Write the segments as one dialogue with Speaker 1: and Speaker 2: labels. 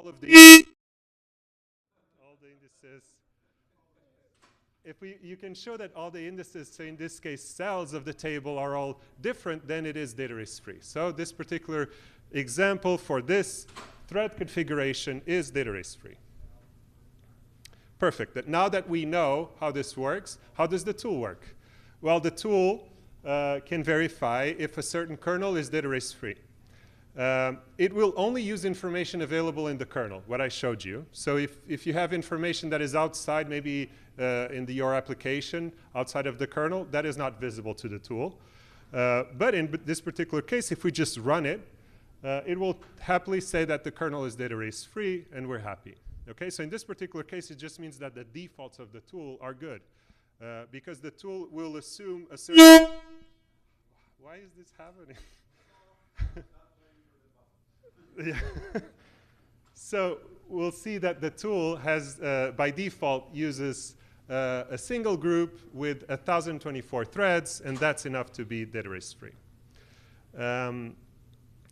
Speaker 1: all of the indices, you can show that all the indices, so in this case cells of the table, are all different, then it is data race free. So this particular example for this thread configuration is data race free. Perfect. Now that we know how this works, how does the tool work? Well, the tool can verify if a certain kernel is data race free. It will only use information available in the kernel, what I showed you. So if you have information that is outside, maybe in your application, outside of the kernel, that is not visible to the tool. But in this particular case, if we just run it, it will happily say that the kernel is data race free, and we're happy. Okay, so in this particular case, it just means that the defaults of the tool are good, because the tool will assume a certain... Why is this happening? Yeah. So we'll see that the tool has, by default, uses a single group with 1,024 threads, and that's enough to be data race free.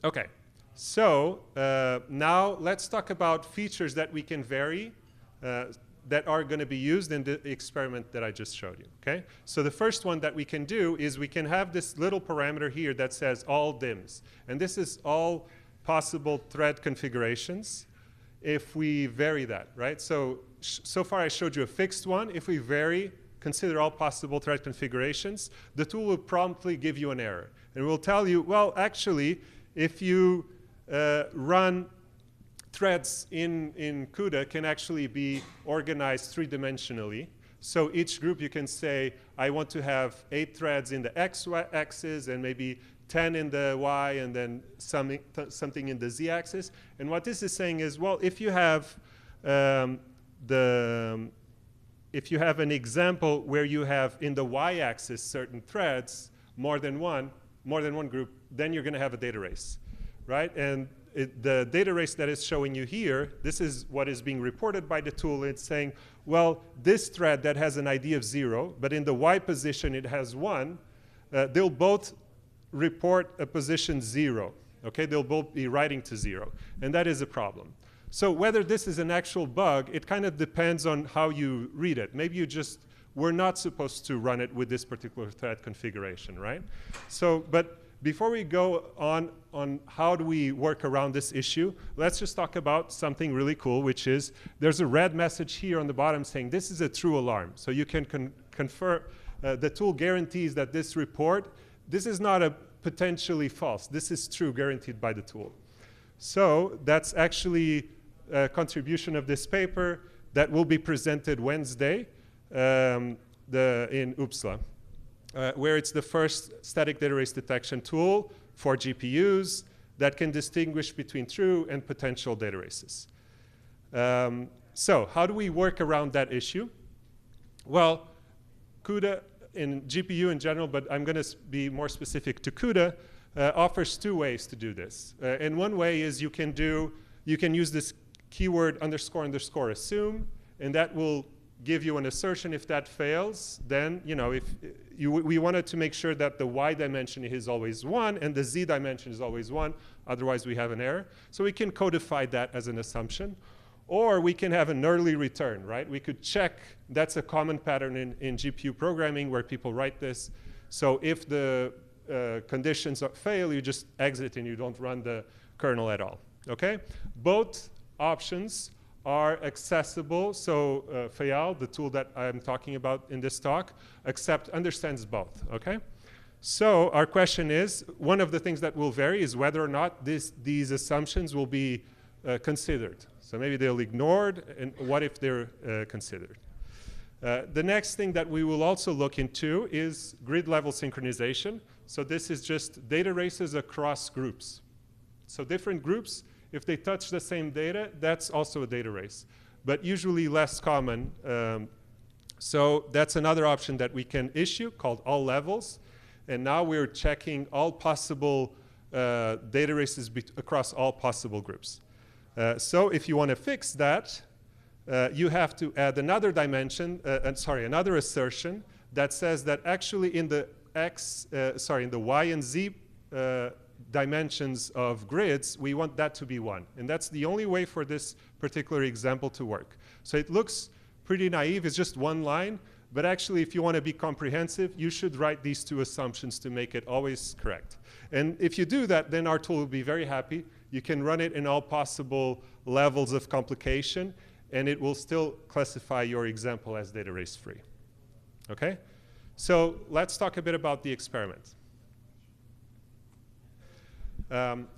Speaker 1: Okay. So now let's talk about features that we can vary that are going to be used in the experiment that I just showed you. Okay? So the first one that we can do is we can have this little parameter here that says all dims. And this is all possible thread configurations if we vary that, right? So far I showed you a fixed one. If we vary, consider all possible thread configurations, the tool will promptly give you an error. And will tell you, well, actually, if you run threads in CUDA can actually be organized three-dimensionally. So each group you can say, I want to have 8 threads in the x-axis and maybe 10 in the y and then something in the z-axis. And what this is saying is, well, if you have if you have an example where you have in the y-axis certain threads, more than one group, then you're going to have a data race, right? And the data race that is showing you here, this is what is being reported by the tool. It's saying, well, this thread that has an ID of 0, but in the y position it has 1, they'll both report a position 0. Okay, they'll both be writing to 0, and that is a problem. So whether this is an actual bug, it kind of depends on how you read it. Maybe you just were not supposed to run it with this particular thread configuration, right? So, but before we go on how do we work around this issue, let's just talk about something really cool, which is there's a red message here on the bottom saying this is a true alarm. So you can confirm, the tool guarantees that this report, this is not a potentially false. This is true, guaranteed by the tool. So that's actually a contribution of this paper that will be presented Wednesday in Uppsala. Where it's the first static data race detection tool for GPUs that can distinguish between true and potential data races. So how do we work around that issue? Well, CUDA in GPU in general, but I'm going to be more specific to CUDA, offers 2 ways to do this. And one way is you can use this keyword __ assume, and that will give you an assertion. If that fails, then we wanted to make sure that the y dimension is always 1 and the z dimension is always 1. Otherwise, we have an error. So we can codify that as an assumption. Or we can have an early return, right? We could check. That's a common pattern in GPU programming where people write this. So if the conditions fail, you just exit and you don't run the kernel at all, okay? Both options are accessible. So Faial, the tool that I'm talking about in this talk, understands both, okay? So our question is, one of the things that will vary is whether or not these assumptions will be considered. So maybe they'll ignored, and what if they're considered? The next thing that we will also look into is grid level synchronization. So this is just data races across groups. So different groups, if they touch the same data, that's also a data race, but usually less common. So that's another option that we can issue called all levels. And now we're checking all possible data races across all possible groups. So if you want to fix that, you have to add another dimension, another assertion that says that actually in the in the y and z dimensions of grids, we want that to be 1. And that's the only way for this particular example to work. So it looks pretty naive. It's just one line. But actually, if you want to be comprehensive, you should write these 2 assumptions to make it always correct. And if you do that, then our tool will be very happy. You can run it in all possible levels of complication, and it will still classify your example as data race free. Okay? So let's talk a bit about the experiment.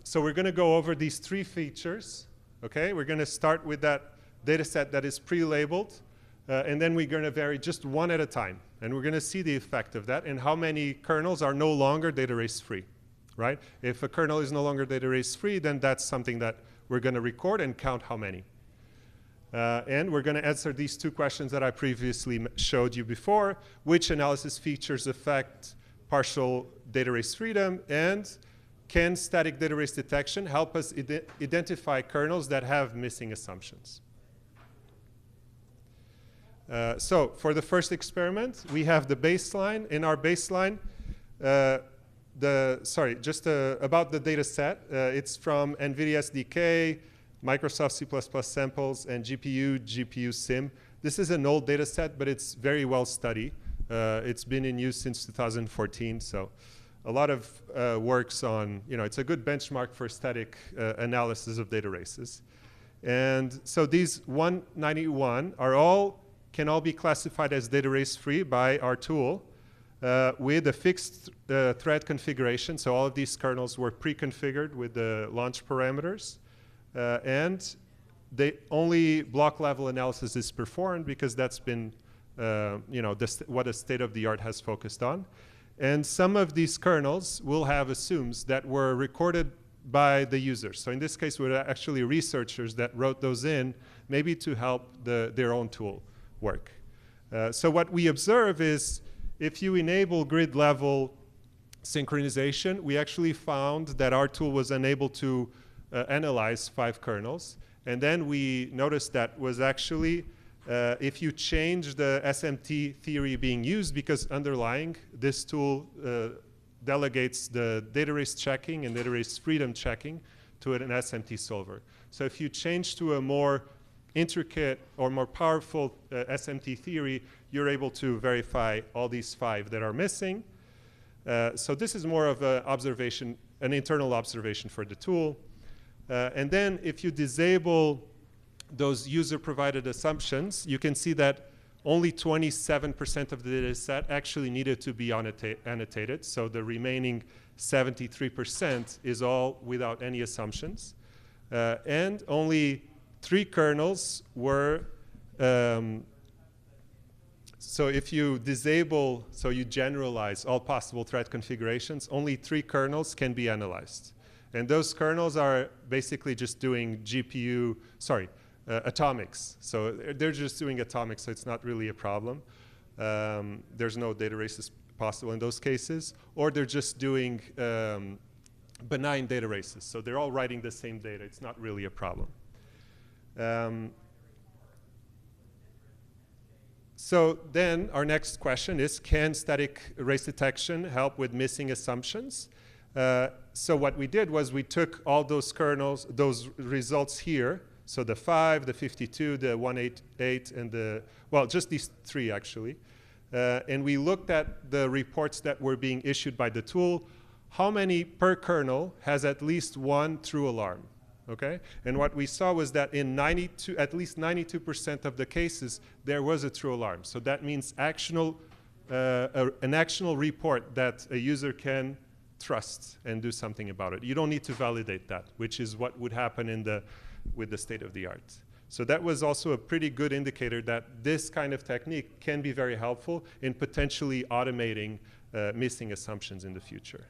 Speaker 1: So we're going to go over these 3 features. Okay? We're going to start with that data set that is pre-labeled. And then we're going to vary just one at a time. And we're going to see the effect of that and how many kernels are no longer data race free, right? If a kernel is no longer data race free, then that's something that we're going to record and count how many. And we're going to answer these 2 questions that I previously showed you before. Which analysis features affect partial data race freedom? And can static data race detection help us identify kernels that have missing assumptions? So for the first experiment, we have the baseline. In our baseline, about the data set. It's from NVIDIA SDK, Microsoft C++ samples, and GPU sim. This is an old data set, but it's very well studied. It's been in use since 2014, so a lot of works on, it's a good benchmark for static analysis of data races. And so these 191 can all be classified as data race free by our tool with a fixed thread configuration. So all of these kernels were pre-configured with the launch parameters. And only block level analysis is performed because that's been what a state of the art has focused on. And some of these kernels will have assumes that were recorded by the users. So in this case, we're actually researchers that wrote those in, maybe to help their own tool work. So what we observe is if you enable grid level synchronization, we actually found that our tool was unable to analyze 5 kernels. And then we noticed that was actually if you change the SMT theory being used, because underlying this tool delegates the data race checking and data race freedom checking to an SMT solver. So if you change to a more intricate or more powerful SMT theory, you're able to verify all these 5 that are missing. So this is more of an internal observation for the tool. And then if you disable those user-provided assumptions, you can see that only 27% of the data set actually needed to be annotated. So the remaining 73% is all without any assumptions. And only 3 kernels were, so if you disable, so you generalize all possible thread configurations, only 3 kernels can be analyzed. And those kernels are basically just doing atomics. So they're just doing atomics, so it's not really a problem. There's no data races possible in those cases. Or they're just doing benign data races. So they're all writing the same data. It's not really a problem. So then our next question is, can static race detection help with missing assumptions? So what we did was we took all those kernels, those results here, so the 5, the 52, the 188, and just these 3 actually. And we looked at the reports that were being issued by the tool. How many per kernel has at least one true alarm? Okay? And what we saw was that in at least 92% of the cases, there was a true alarm. So that means an actionable report that a user can trust and do something about it. You don't need to validate that, which is what would happen with the state of the art. So that was also a pretty good indicator that this kind of technique can be very helpful in potentially automating missing assumptions in the future.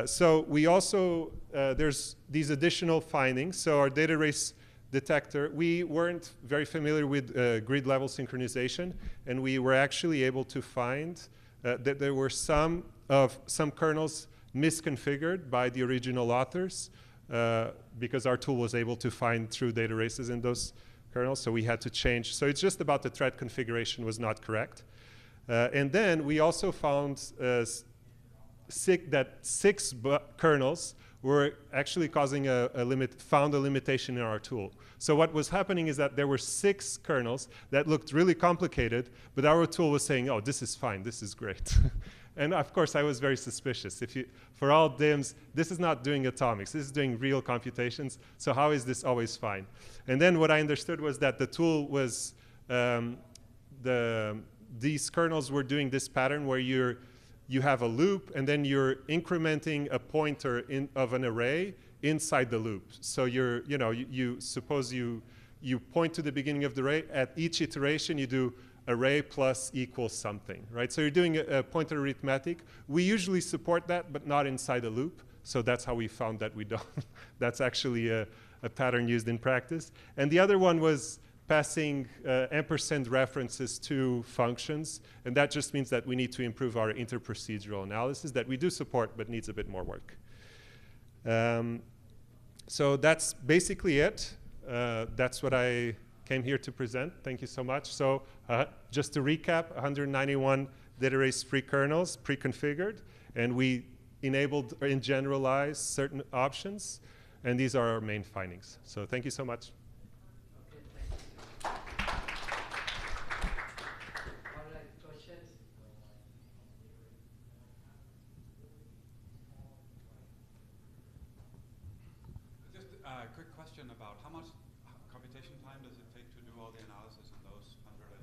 Speaker 1: So we also, there's these additional findings. So our data race detector, we weren't very familiar with grid level synchronization, and we were actually able to find that there were some kernels misconfigured by the original authors because our tool was able to find true data races in those kernels, so we had to change. So it's just about the thread configuration was not correct. And then we also found six kernels were actually causing found a limitation in our tool. So what was happening is that there were 6 kernels that looked really complicated, but our tool was saying, oh, this is fine, this is great. And of course, I was very suspicious. For all DIMs, this is not doing atomics, this is doing real computations, so how is this always fine? And then what I understood was that the tool was, these kernels were doing this pattern where you have a loop, and then you're incrementing a pointer of an array inside the loop. So you suppose you point to the beginning of the array. At each iteration, you do array plus equals something, right? So you're doing a pointer arithmetic. We usually support that, but not inside a loop. So that's how we found that we don't. That's actually a pattern used in practice. And the other one was passing ampersand references to functions. And that just means that we need to improve our interprocedural analysis that we do support, but needs a bit more work. So that's basically it. That's what I came here to present. Thank you so much. So just to recap, 191 data race free kernels pre-configured. And we enabled and generalized certain options. And these are our main findings. So thank you so much.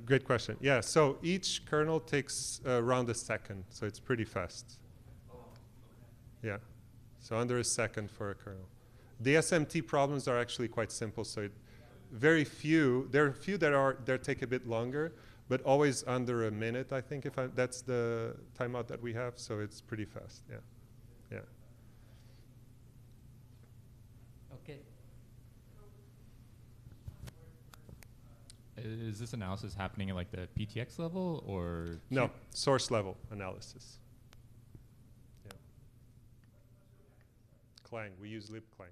Speaker 1: Great question. Yeah, so each kernel takes around a second, so it's pretty fast. Oh, okay. Yeah, so under a second for a kernel. The SMT problems are actually quite simple, so there are a few that take a bit longer, but always under a minute, I think, that's the timeout that we have, so it's pretty fast, yeah. Yeah.
Speaker 2: Okay.
Speaker 3: Is this analysis happening at like the PTX level or?
Speaker 1: No, source level analysis. Yeah. Clang, we use libclang.